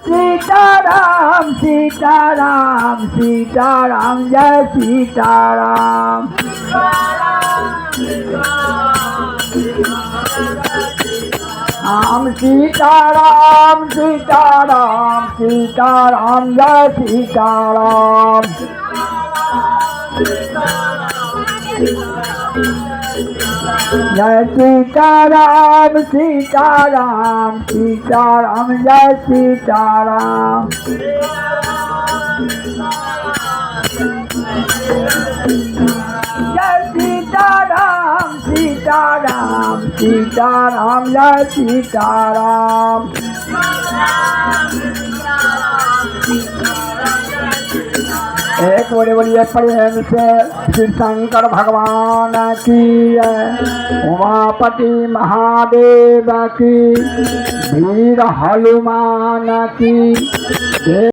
सीताराम सीताराम सीताराम जय सीताराम। राम सीताराम सीताराम सीताराम जय सीताराम। जय सीताराम सीताराम सीताराम जय सीताराम। जय सीताराम सीताराम सीताराम जय सीताराम। एक बड़े बड़े प्रेम से श्री शंकर भगवान की उमापति महादेव की वीर हनुमान की।